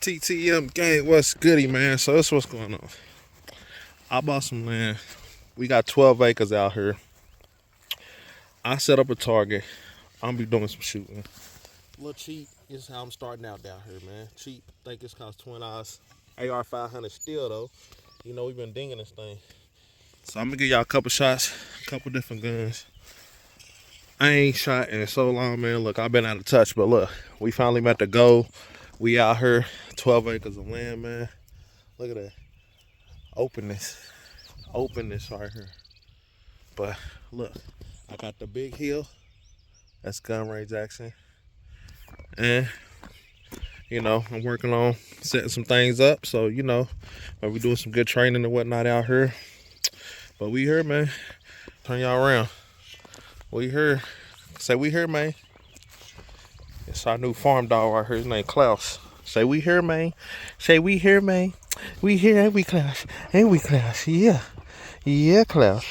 TTM gang, what's goody, man? So this what's going on. I bought some land. We got 12 acres out here. I set up a target. I'm gonna be doing some shooting. A little cheap is how I'm starting out down here, man. Cheap. Think it's cost $20. AR 500 still though. You know we've been dinging this thing. So I'm gonna give y'all a couple shots, a couple different guns. I ain't shot in so long, man. Look, I've been out of touch, but look, we finally met the goal. We out here, 12 acres of land, man. Look at that. Openness right here. But look, I got the big hill. That's gun range action. And you know, I'm working on setting some things up. So, you know, we doing some good training and whatnot out here. But we here, man. Turn y'all around. We here. Say we here, man. It's our new farm dog right here. His name Klaus. Say we here, man. Say we here, man. We here, ain't we, Klaus? Ain't we, Klaus? Yeah. Yeah, Klaus.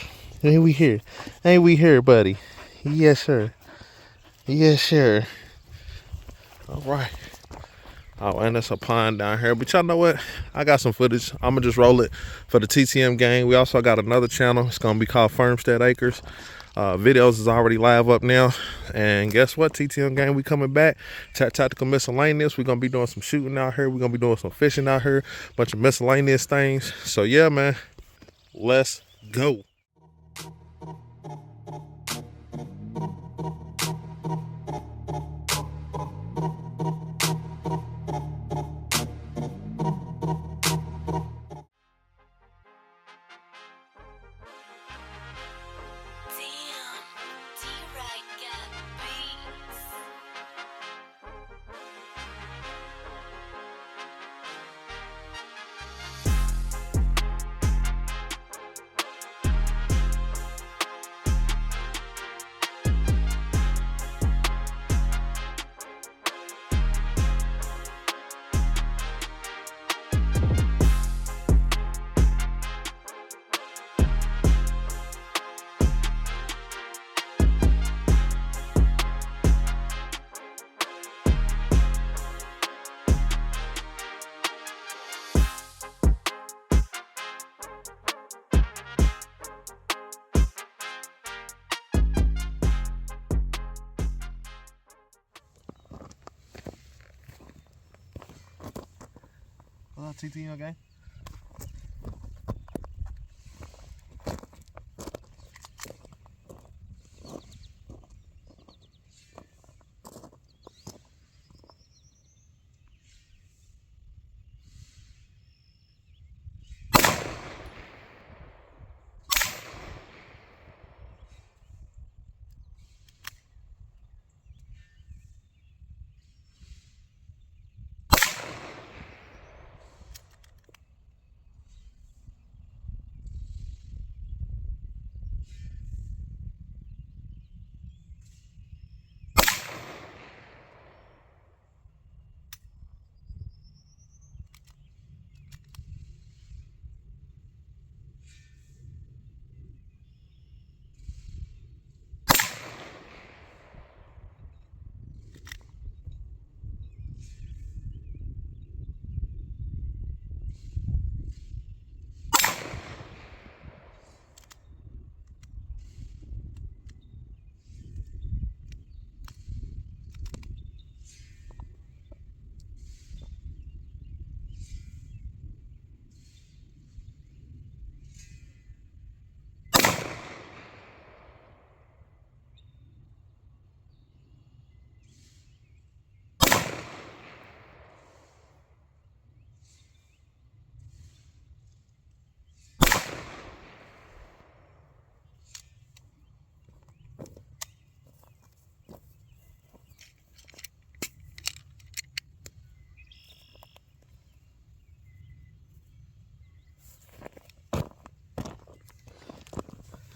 Ain't we here? Ain't we here, buddy? Yes, sir. Yes, sir. All right. Oh, and there's a pond down here. But y'all know what? I got some footage. I'm going to just roll it for the TTM gang. We also got another channel. It's going to be called Fermstead Acres. Videos is already live up now. And guess what, TTM gang? We coming back. Tactical miscellaneous. We're going to be doing some shooting out here. We're going to be doing some fishing out here. Bunch of miscellaneous things. So, yeah, man. Let's go. Hello, TTM gang.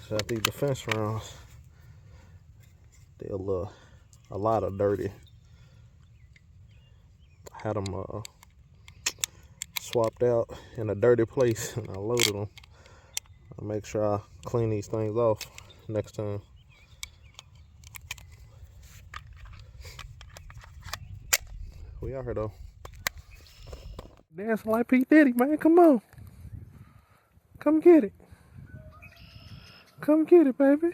Shot these defense rounds. They're a lot of dirty. I had them swapped out in a dirty place and I loaded them. I'll make sure I clean these things off next time. We out here though. Dancing like P. Diddy, man. Come on. Come get it. Come get it, baby.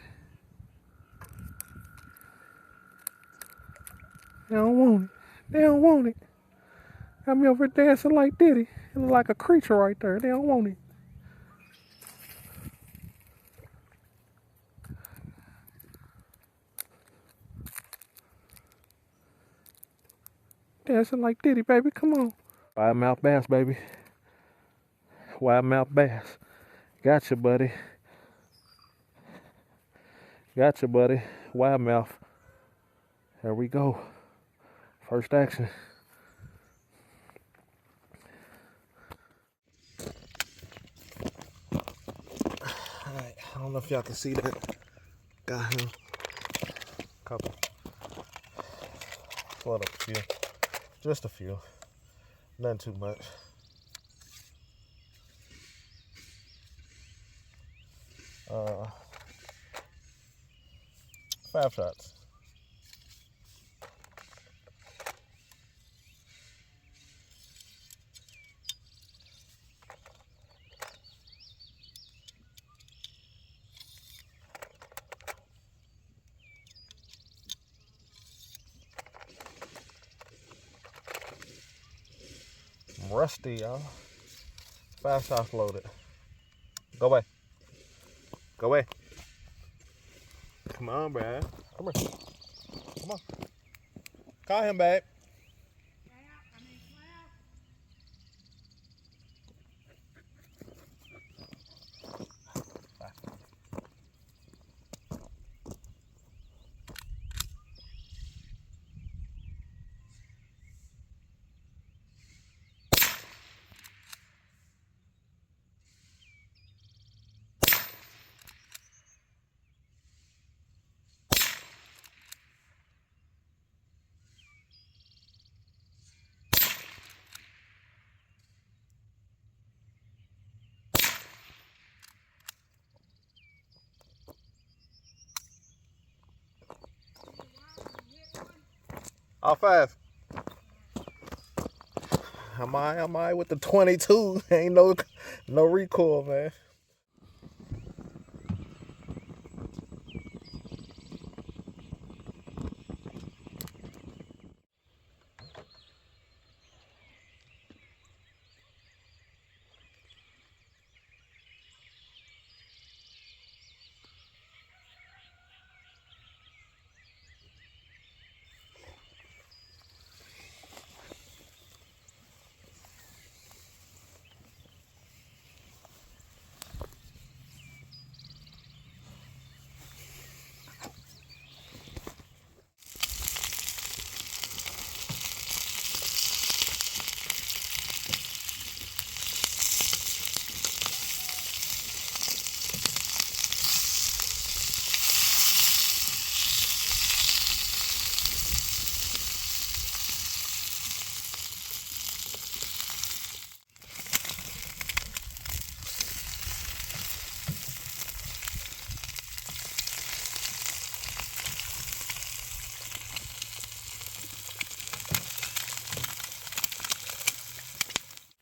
They don't want it. They don't want it. Got me over there dancing like Diddy. It look like a creature right there. They don't want it. Dancing like Diddy, baby. Come on. Wide mouth bass, baby. Wide mouth bass. Gotcha, buddy. Gotcha, buddy. Wide mouth. There we go. First action. Alright, I don't know if y'all can see that. Got him. Couple. Flood up a few. Just a few. Nothing too much. Five shots. I'm rusty, y'all. 5 shots loaded. Go away. Go away. Come on, Brad. Come here. Come on. Call him, babe. All 5. Am I with the 22? Ain't no recoil, man.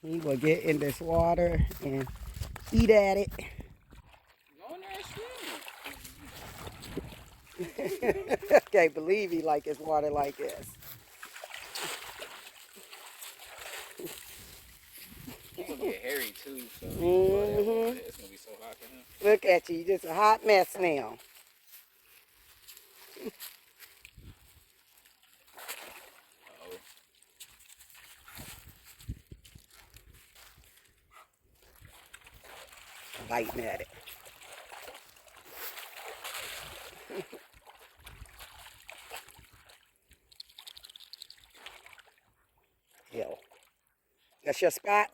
He will get in this water and eat at it. Go in there and swim. Can't believe he like his water like this. He gonna get hairy too, so it's gonna be so hot for him. Look at you, you're just a hot mess now. Uh-oh. Biting at it. Yo, that's your spot?